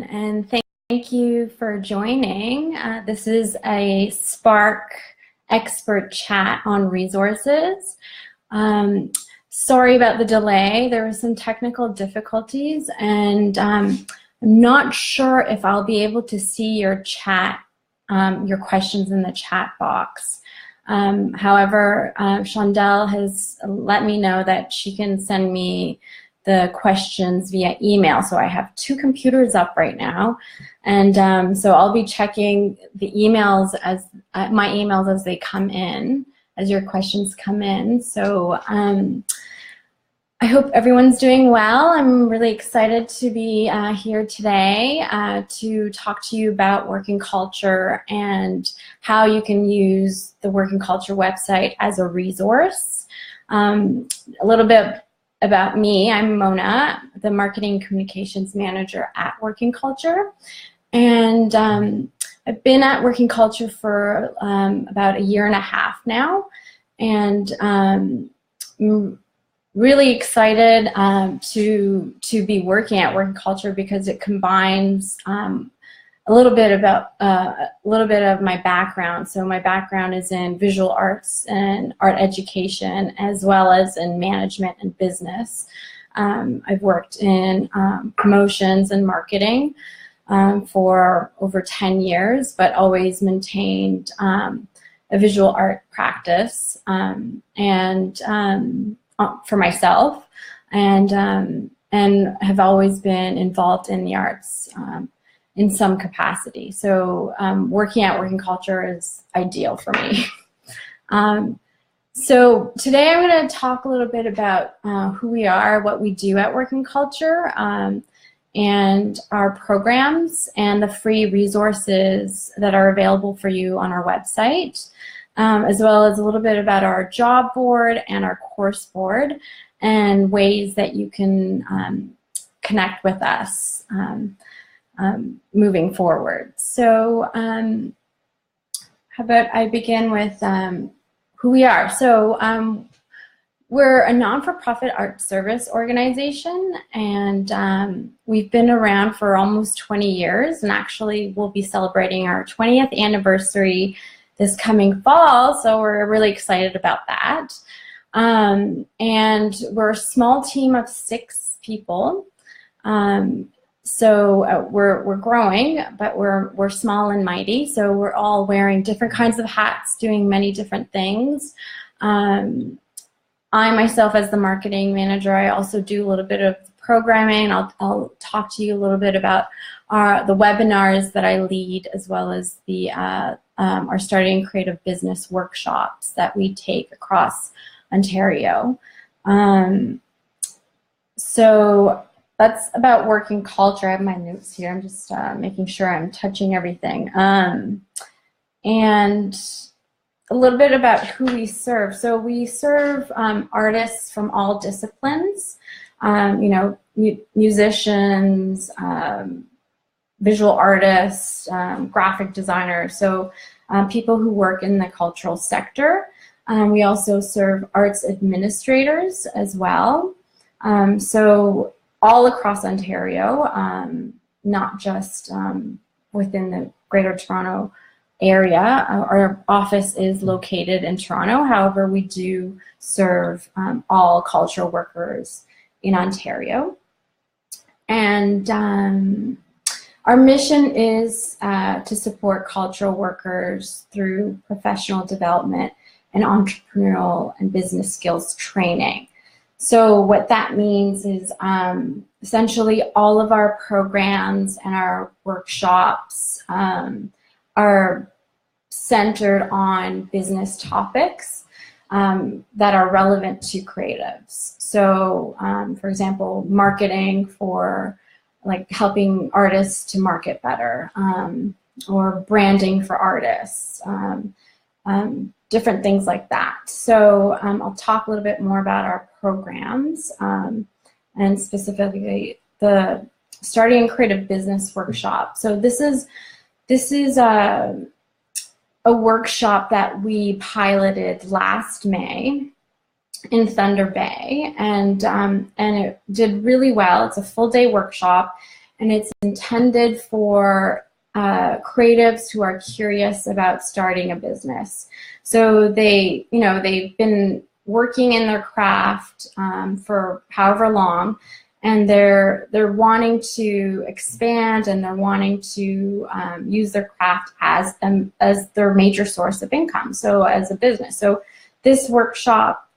And thank you for joining. This is a SPARC expert chat on resources. Sorry about the delay. There were some technical difficulties, and I'm not sure if I'll be able to see your chat, your questions in the chat box. However, Shondell has let me know that she can send me the questions via email. So I have two computers up right now, and so I'll be checking the emails as my emails as they come in, as your questions come in. So I hope everyone's doing well. I'm really excited to be here today to talk to you about WorkInCulture and how you can use the WorkInCulture website as a resource. A little bit about me. I'm Mona, the Marketing Communications Manager at WorkInCulture, and I've been at WorkInCulture for about 1.5 years now, and I'm really excited to be working at WorkInCulture because it combines a little bit of my background. So my background is in visual arts and art education, as well as in management and business. I've worked in promotions and marketing for over 10 years, but always maintained a visual art practice for myself, and have always been involved in the arts in some capacity. So working at WorkInCulture is ideal for me. So today I'm going to talk a little bit about who we are, what we do at WorkInCulture, and our programs and the free resources that are available for you on our website, as well as a little bit about our job board and our course board and ways that you can connect with us moving forward. So how about I begin with who we are. So we're a non-for-profit art service organization, and we've been around for almost 20 years, and actually we'll be celebrating our 20th anniversary this coming fall, so we're really excited about that. And we're a small team of 6 people. So we're growing, but we're small and mighty. So we're all wearing different kinds of hats, doing many different things. I myself, as the marketing manager, I also do a little bit of programming. I'll talk to you a little bit about the webinars that I lead, as well as the our Starting Creative Business workshops that we take across Ontario. So that's about WorkInCulture. I have my notes here. I'm just making sure I'm touching everything. And a little bit about who we serve. So we serve artists from all disciplines, you know, musicians, visual artists, graphic designers, so people who work in the cultural sector. We also serve arts administrators as well. So all across Ontario, not just within the Greater Toronto area. Our office is located in Toronto. However, we do serve all cultural workers in Ontario. And our mission is to support cultural workers through professional development and entrepreneurial and business skills training. So what that means is essentially all of our programs and our workshops are centered on business topics that are relevant to creatives. So for example, marketing for like helping artists to market better, or branding for artists, different things like that. So I'll talk a little bit more about our programs, and specifically the Starting Creative Business workshop. So this is a workshop that we piloted last May in Thunder Bay, and it did really well. It's a full-day workshop, and it's intended for creatives who are curious about starting a business. So they've been working in their craft for however long, and they're wanting to expand, and they're wanting to use their craft as their major source of income, so as a business. So this workshop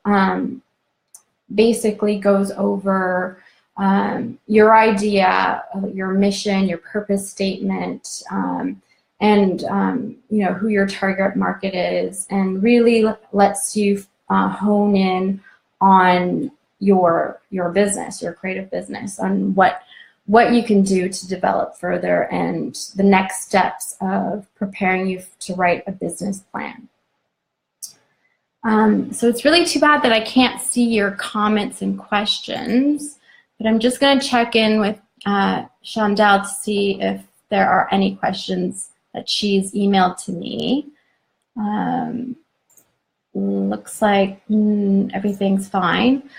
basically goes over your idea, your mission, your purpose statement, and who your target market is, and really lets you hone in on your business, your creative business, on what you can do to develop further, and the next steps of preparing you to write a business plan. So it's really too bad that I can't see your comments and questions, but I'm just going to check in with Chandel to see if there are any questions that she's emailed to me. Looks like everything's fine.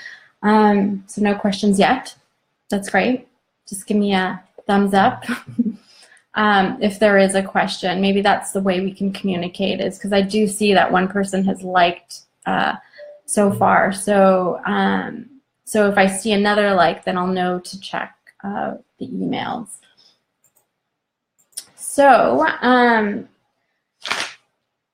So no questions yet. That's great. Just give me a thumbs up if there is a question. Maybe that's the way we can communicate, is because I do see that one person has liked so far. So so if I see another like, then I'll know to check the emails. So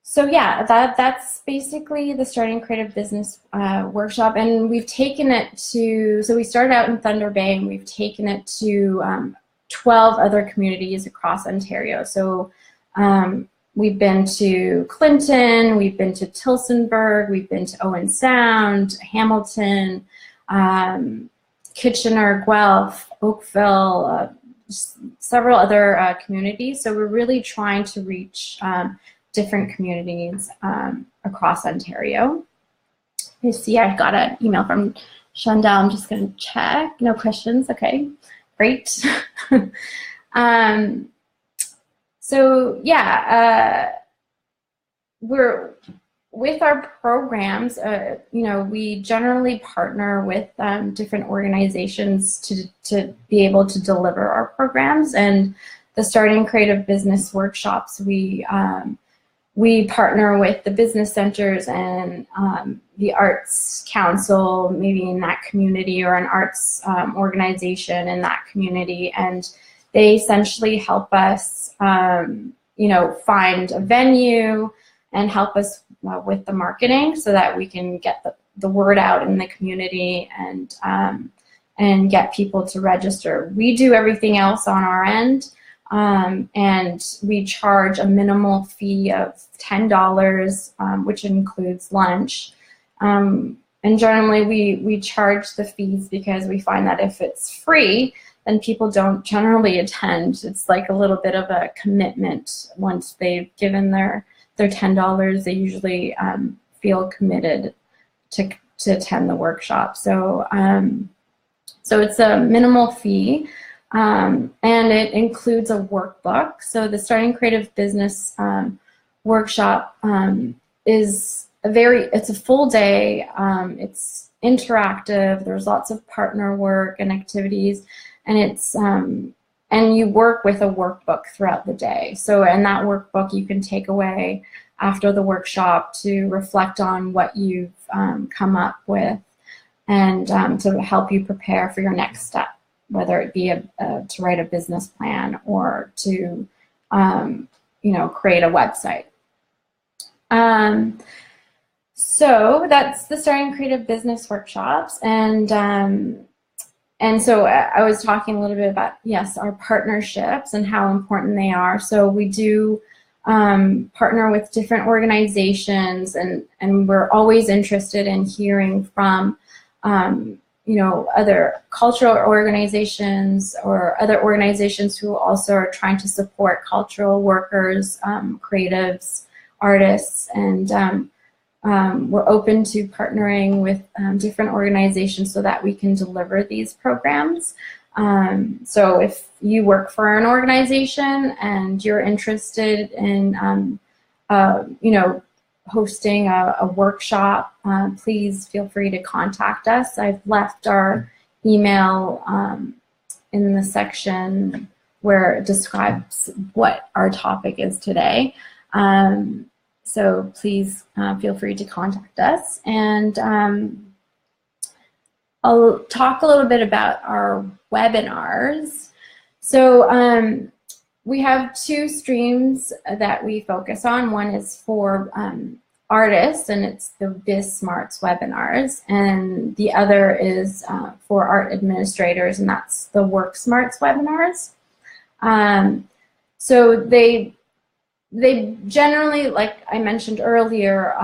so yeah, that's basically the Starting Creative Business workshop, and we've taken it to, so we started out in Thunder Bay, and we've taken it to 12 other communities across Ontario. So we've been to Clinton, we've been to Tillsonburg, we've been to Owen Sound, Hamilton, Kitchener, Guelph, Oakville, several other communities. So we're really trying to reach different communities across Ontario. You see, I got an email from Chandel. I'm just going to check. No questions. Okay, great. So yeah, we're with our programs. We generally partner with different organizations to be able to deliver our programs, and the Starting Creative Business workshops, we partner with the business centers and the Arts Council, maybe in that community, or an arts organization in that community, and they essentially help us, find a venue and help us with the marketing, so that we can get the word out in the community and get people to register. We do everything else on our end. And we charge a minimal fee of $10, which includes lunch. And generally we charge the fees because we find that if it's free, then people don't generally attend. It's like a little bit of a commitment. Once they've given their $10, they usually feel committed to attend the workshop. So, so it's a minimal fee. And it includes a workbook. So the Starting Creative Business workshop is it's a full day. It's interactive. There's lots of partner work and activities, and it's and you work with a workbook throughout the day. So in that workbook, you can take away after the workshop to reflect on what you've come up with, and to help you prepare for your next step, whether it be to write a business plan or to, create a website. So that's the Starting Creative Business workshops, and so I was talking a little bit about, yes, our partnerships and how important they are. So we do partner with different organizations, and we're always interested in hearing from other cultural organizations or other organizations who also are trying to support cultural workers, creatives, artists, and we're open to partnering with different organizations so that we can deliver these programs. So if you work for an organization and you're interested in, hosting a workshop, please feel free to contact us. I've left our email in the section where it describes what our topic is today. So please feel free to contact us. And I'll talk a little bit about our webinars. So we have two streams that we focus on. One is for artists, and it's the BizSmarts webinars, and the other is for art administrators, and that's the WorkSmarts webinars. So they generally, like I mentioned earlier,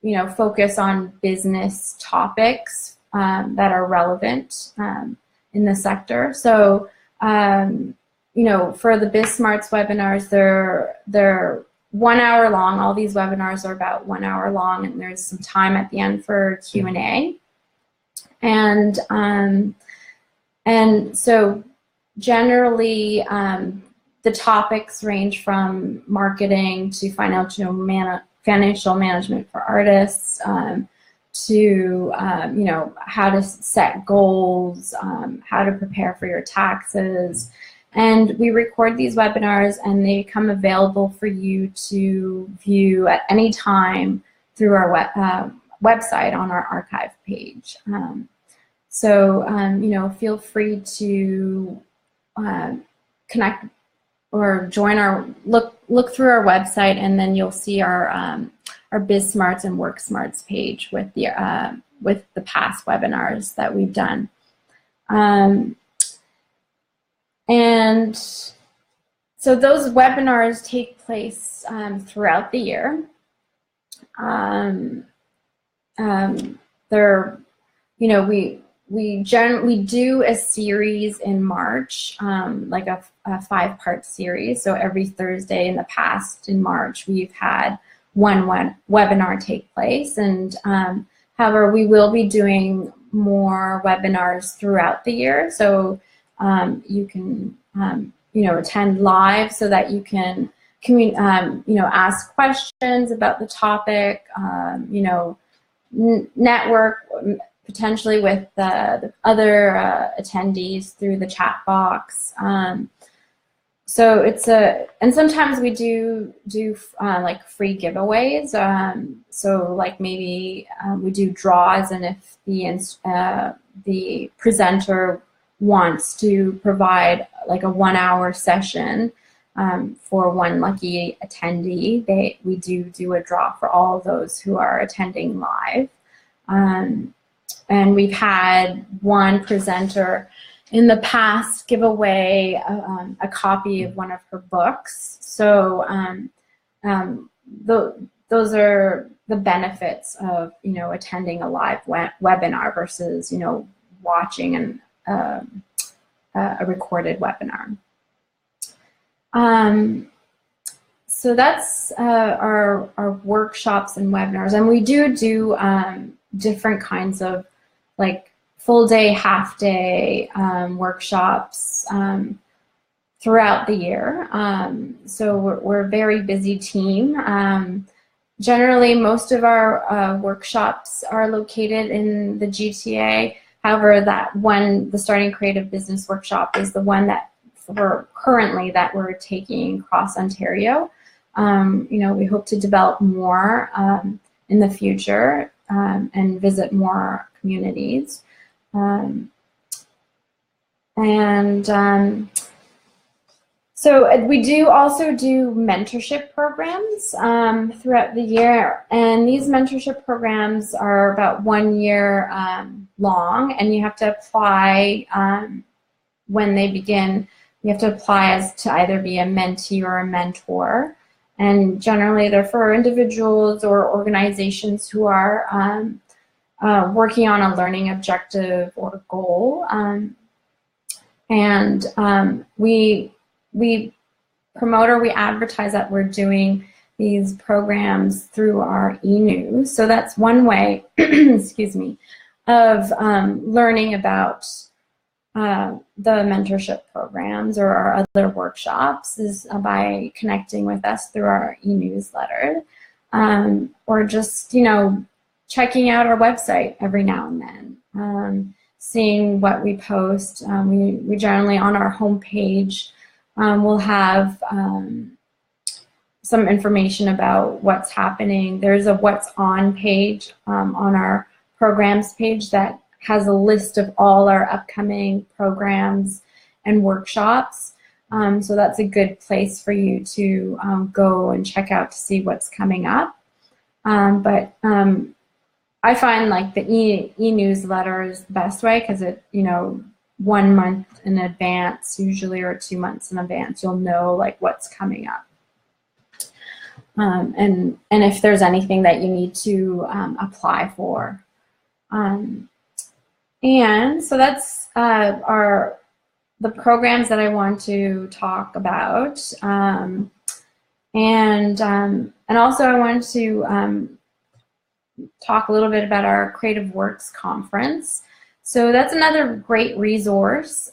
you know, focus on business topics that are relevant in the sector. So you know, for the BizSmarts webinars, they're 1 hour long. All these webinars are about 1 hour long, and there's some time at the end for Q&A. And so generally, the topics range from marketing to financial management for artists, to you know, how to set goals, how to prepare for your taxes. And we record these webinars, and they become available for you to view at any time through our website on our archive page. So you know, feel free to connect or join our look through our website, and then you'll see our BizSmarts and WorkSmarts page with the past webinars that we've done. And so those webinars take place throughout the year. They're, you know, we do a series in March, like a 5-part series. So every Thursday in the past in March, we've had one webinar take place. And however, we will be doing more webinars throughout the year. So you can, you know, attend live so that you can, you know, ask questions about the topic, you know, network potentially with the other attendees through the chat box. So it's and sometimes we do like free giveaways. So like maybe we do draws, and if the presenter wants to provide like a 1 hour session for one lucky attendee, we do a draw for all of those who are attending live. And we've had one presenter in the past give away a copy of one of her books. So those are the benefits of, you know, attending a live webinar versus, you know, watching a recorded webinar. So that's our workshops and webinars, and we do different kinds of like full day, half day workshops throughout the year. So we're a very busy team. Generally, most of our workshops are located in the GTA. However, the Starting Creative Business Workshop is the one that we're taking across Ontario. You know, we hope to develop more in the future and visit more communities. So we do also do mentorship programs throughout the year, and these mentorship programs are about 1 year long, and you have to apply when they begin. You have to apply as to either be a mentee or a mentor, and generally they're for individuals or organizations who are working on a learning objective or goal. We promote or we advertise that we're doing these programs through our e-news. So that's one way, excuse me, of learning about the mentorship programs or our other workshops is by connecting with us through our e-newsletter, or just, you know, checking out our website every now and then. seeing what we post. We generally, on our homepage, we'll have some information about what's happening. There's a what's on page on our programs page that has a list of all our upcoming programs and workshops. So that's a good place for you to go and check out to see what's coming up. But I find like the e-newsletter is the best way, because it, 1 month in advance usually, or 2 months in advance, you'll know like what's coming up. And if there's anything that you need to apply for. And so that's the programs that I want to talk about. And also I want to talk a little bit about our Creative Works Conference. So that's another great resource.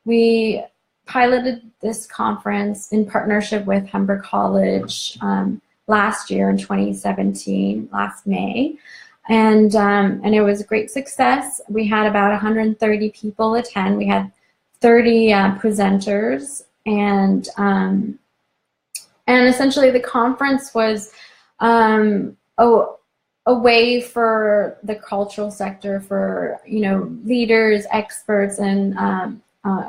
We piloted this conference in partnership with Humber College last year in 2017, last May. And it was a great success. We had about 130 people attend. We had 30 presenters, and essentially the conference was a way for the cultural sector, for leaders, experts, and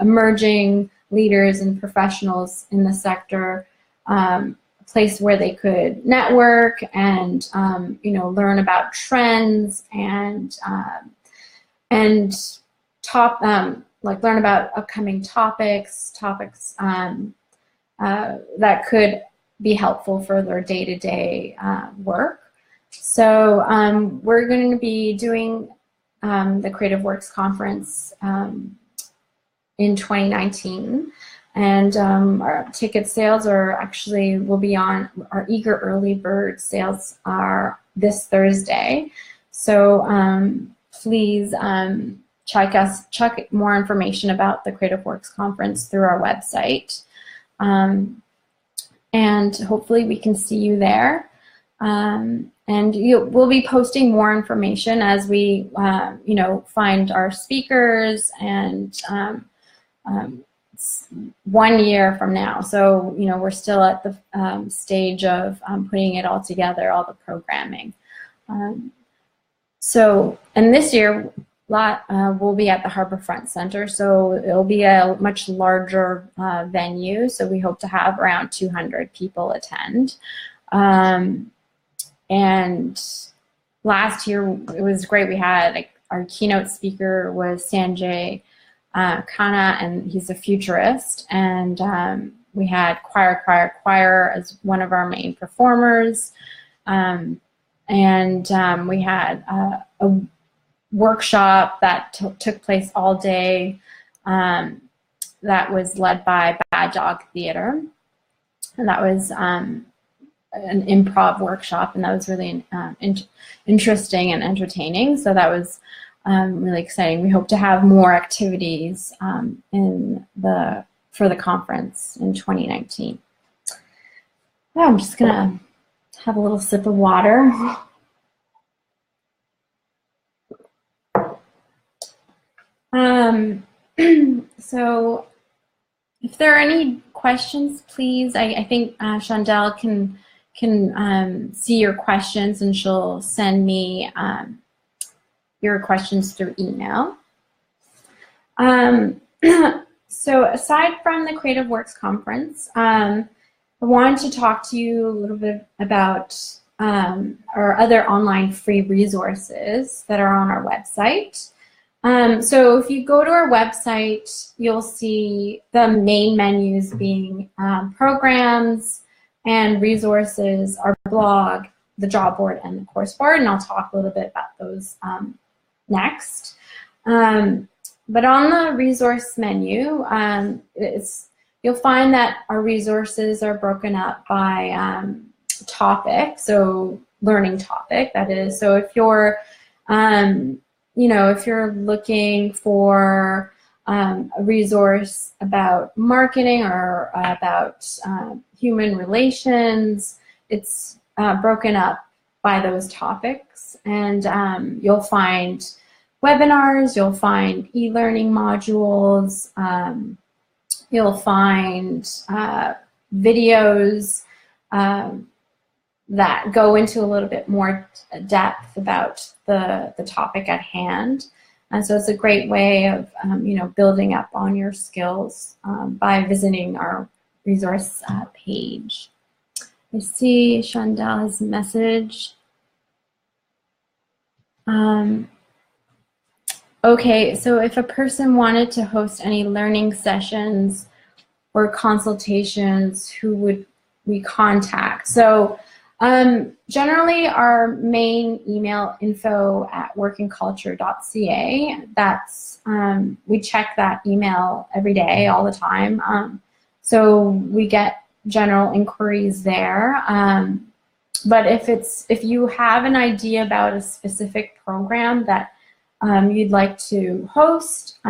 emerging leaders and professionals in the sector, a place where they could network and learn about trends and learn about upcoming topics that could be helpful for their day-to-day work. So we're going to be doing the Creative Works Conference in 2019, and our ticket sales will be on. Our eager early bird sales are this Thursday, so please check more information about the Creative Works Conference through our website, and hopefully we can see you there. And we'll be posting more information as we, find our speakers, and it's 1 year from now. So, we're still at the stage of putting it all together, all the programming. And this year, we'll be at the Harborfront Center, so it'll be a much larger venue. So we hope to have around 200 people attend. And last year it was great. We had our keynote speaker was Sanjay Khanna, and he's a futurist. And we had Choir as one of our main performers. And we had a workshop that took place all day that was led by Bad Dog Theater. And that was an improv workshop, and that was really interesting and entertaining. So that was really exciting. We hope to have more activities for the conference in 2019. Yeah, I'm just gonna have a little sip of water. So if there are any questions, please, I think Chandel can see your questions, and she'll send me your questions through email. So aside from the Creative Works Conference, I wanted to talk to you a little bit about our other online free resources that are on our website. So if you go to our website, you'll see the main menus being programs and resources, our blog, the job board, and the course board, and I'll talk a little bit about those next. But on the resource menu, you'll find that our resources are broken up by topic, so learning topic, that is. So if you're, if you're looking for a resource about marketing or about human relations, it's broken up by those topics, and you'll find webinars, you'll find e-learning modules, you'll find videos that go into a little bit more depth about the topic at hand. And so it's a great way of building up on your skills by visiting our resource page. I see Chandel's message. Okay, so if a person wanted to host any learning sessions or consultations, who would we contact? So generally our main email, info@workinculture.ca. That's, we check that email every day, all the time. So we get general inquiries there. But if you have an idea about a specific program that you'd like to host,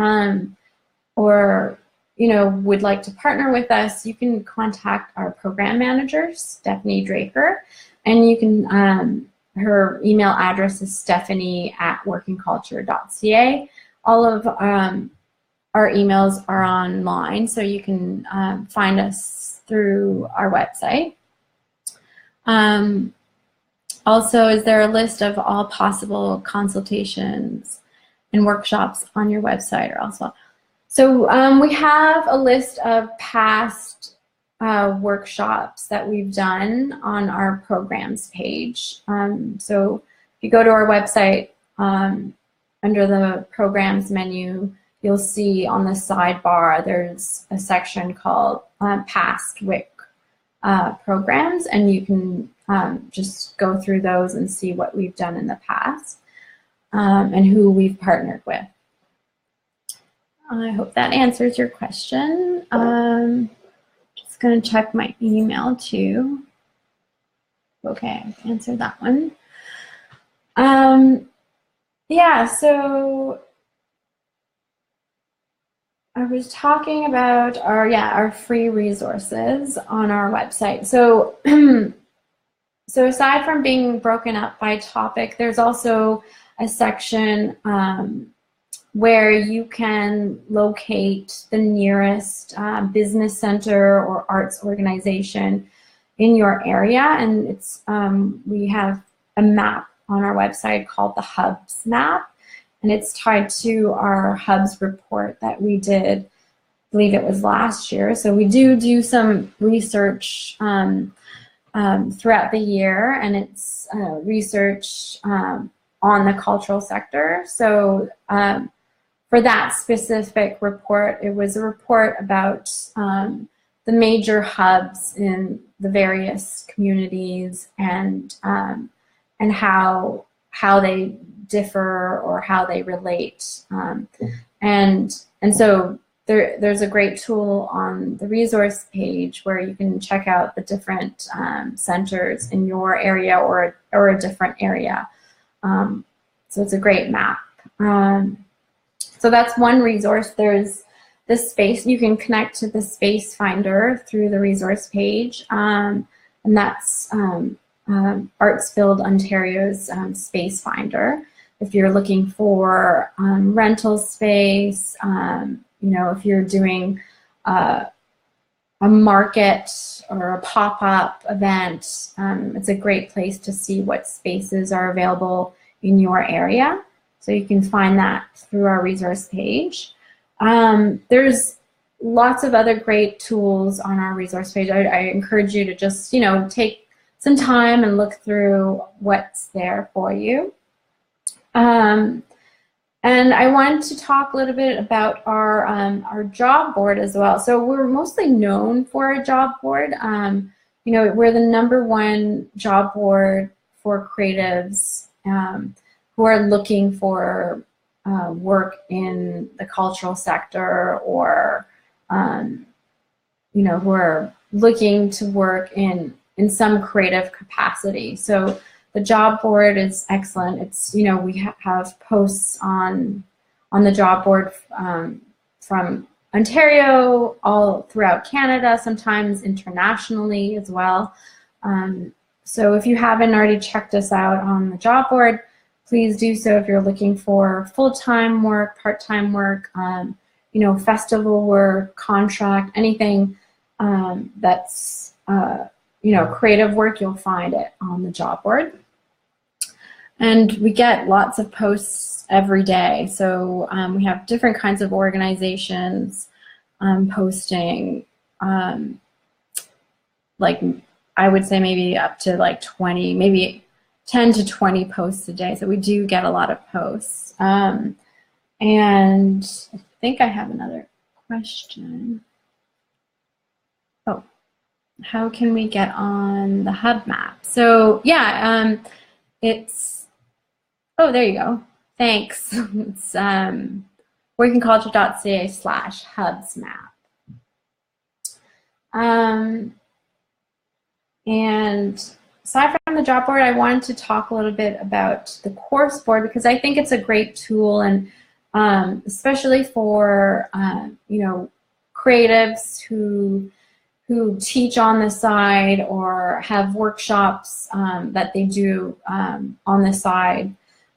or would like to partner with us, you can contact our program manager, Stephanie Draker, and you can, her email address is stephanie@workinculture.ca. All of our emails are online, so you can find us through our website. Also, is there a list of all possible consultations and workshops on your website or elsewhere? So we have a list of past workshops that we've done on our programs page. So if you go to our website, under the programs menu, you'll see on the sidebar there's a section called past WIC programs, and you can just go through those and see what we've done in the past and who we've partnered with. I hope that answers your question. Just going to check my email too. Okay, I've answered that one. Yeah, so I was talking about our free resources on our website. So, so aside from being broken up by topic, there's also a section where you can locate the nearest business center or arts organization in your area, and it's we have a map on our website called the Hubs map, and it's tied to our Hubs report that we did, I believe it was last year. So we do some research throughout the year, and it's research on the cultural sector. So for that specific report, it was a report about the major hubs in the various communities and how they differ or how they relate, and so there's a great tool on the resource page where you can check out the different centers in your area or a different area. So it's a great map. So that's one resource. There's the space. You can connect to the space finder through the resource page, and that's Arts Build Ontario's space finder. If you're looking for rental space, if you're doing a market or a pop-up event, it's a great place to see what spaces are available in your area. So you can find that through our resource page. There's lots of other great tools on our resource page. I encourage you to just, take some time and look through what's there for you. And I wanted to talk a little bit about our job board as well. So we're mostly known for our job board. We're the #1 job board for creatives who are looking for work in the cultural sector, or who are looking to work in some creative capacity. So the job board is excellent. It's, we have posts on the job board from Ontario, all throughout Canada, sometimes internationally as well. So if you haven't already checked us out on the job board, please do so if you're looking for full-time work, part-time work, you know, festival work, contract, anything that's, you know, creative work, you'll find it on the job board. And we get lots of posts every day. So we have different kinds of organizations posting, like I would say maybe up to like 20, maybe 10 to 20 posts a day. So we do get a lot of posts. And I think I have another question. Oh, how can we get on the hub map? So yeah, it's, oh, there you go. Thanks. It's workingculture.ca/hubsmap. And aside from the job board, I wanted to talk a little bit about the course board because I think it's a great tool, and especially for you know, creatives who teach on the side or have workshops that they do on the side,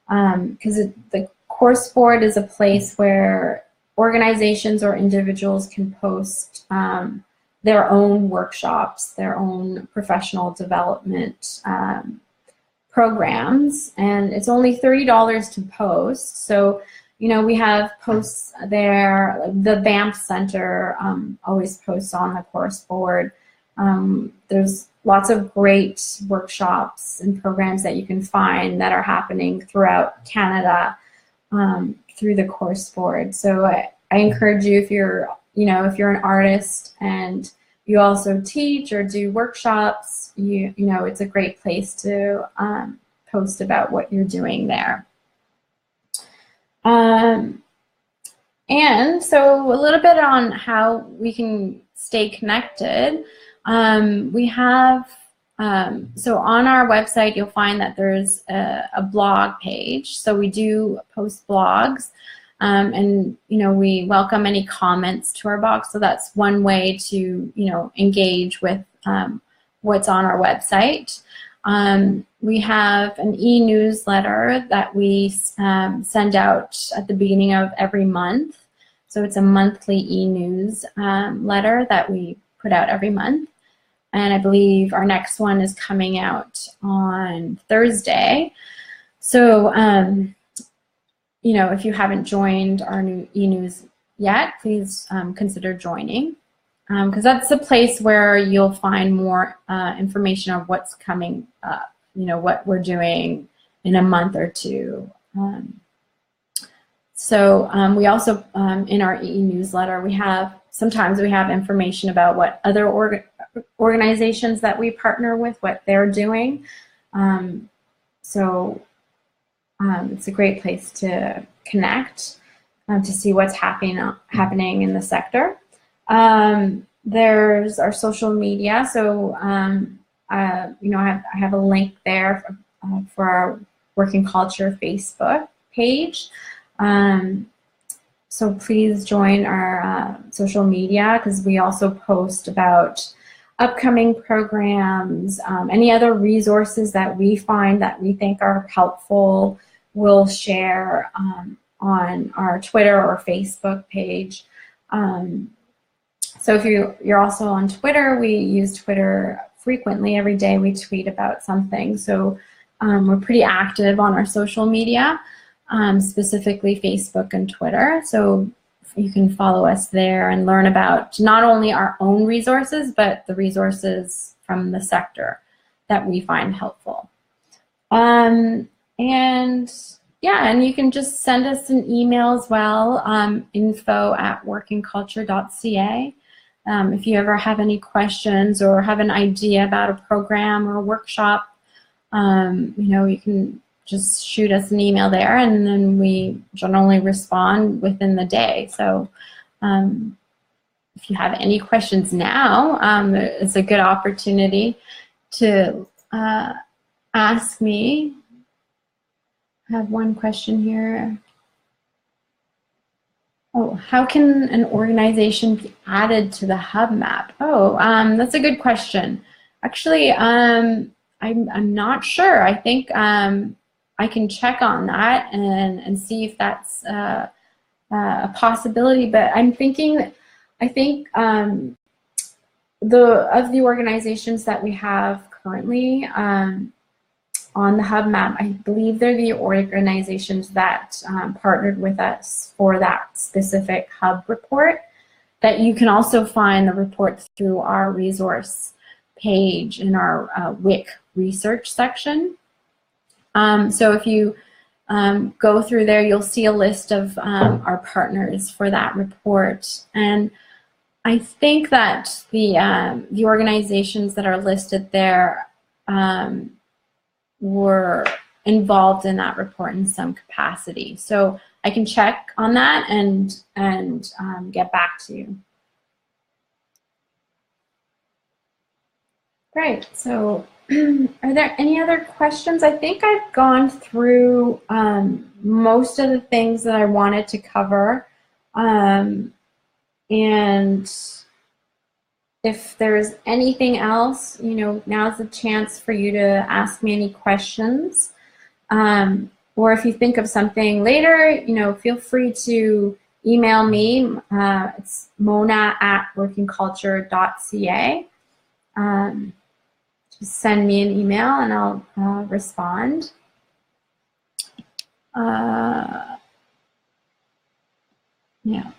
because the course board is a place where organizations or individuals can post their own workshops, their own professional development programs, and it's only $30 to post. So, you know, we have posts there. The BAMP Center always posts on the course board. There's lots of great workshops and programs that you can find that are happening throughout Canada through the course board. So I encourage you, if you're, you know, if you're an artist and you also teach or do workshops, you know, it's a great place to post about what you're doing there. And so a little bit on how we can stay connected. We have, so on our website, you'll find that there's a blog page. So we do post blogs, and, you know, we welcome any comments to our blog. So that's one way to, you know, engage with what's on our website. We have an e-newsletter that we send out at the beginning of every month. So it's a monthly e-news letter that we put out every month. And I believe our next one is coming out on Thursday. So, you know, if you haven't joined our new e-news yet, please consider joining. Because that's a place where you'll find more information of what's coming up, you know, what we're doing in a month or two. So we also, in our e-newsletter, sometimes we have information about what other organizations that we partner with, what they're doing. So it's a great place to connect, to see what's happening in the sector. There's our social media. So, you know, I have a link there for our WorkInCulture Facebook page. So please join our social media, because we also post about upcoming programs, any other resources that we find that we think are helpful, we'll share on our Twitter or Facebook page. So if you're also on Twitter, we use Twitter frequently. Every day we tweet about something. So we're pretty active on our social media, specifically Facebook and Twitter. So you can follow us there and learn about not only our own resources, but the resources from the sector that we find helpful. And yeah, and you can just send us an email as well, info@workingculture.ca. If you ever have any questions or have an idea about a program or a workshop, you know, you can just shoot us an email there, and then we generally respond within the day. So if you have any questions now, it's a good opportunity to ask me. I have one question here. Oh, how can an organization be added to the hub map? Oh, that's a good question. Actually, I'm not sure. I think I can check on that and see if that's a possibility. But I'm thinking, I think of the organizations that we have currently on the hub map, I believe they're the organizations that partnered with us for that specific hub report. That you can also find the report through our resource page in our WIC research section. So if you go through there, you'll see a list of our partners for that report. And I think that the organizations that are listed there were involved in that report in some capacity. So I can check on that and get back to you. Great. So are there any other questions? I think I've gone through most of the things that I wanted to cover. And if there's anything else, you know, now's the chance for you to ask me any questions. Or if you think of something later, you know, feel free to email me. It's mona@workingculture.ca. Just send me an email and I'll respond. Yeah.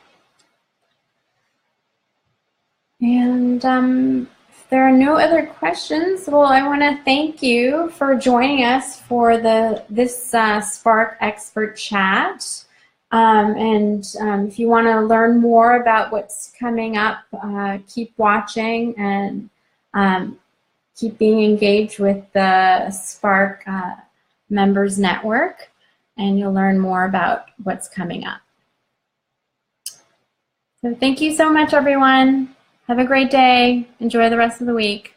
And if there are no other questions, well, I want to thank you for joining us for this SPARC expert chat. If you want to learn more about what's coming up, keep watching and keep being engaged with the SPARC members network, and you'll learn more about what's coming up. So thank you so much, everyone. Have a great day. Enjoy the rest of the week.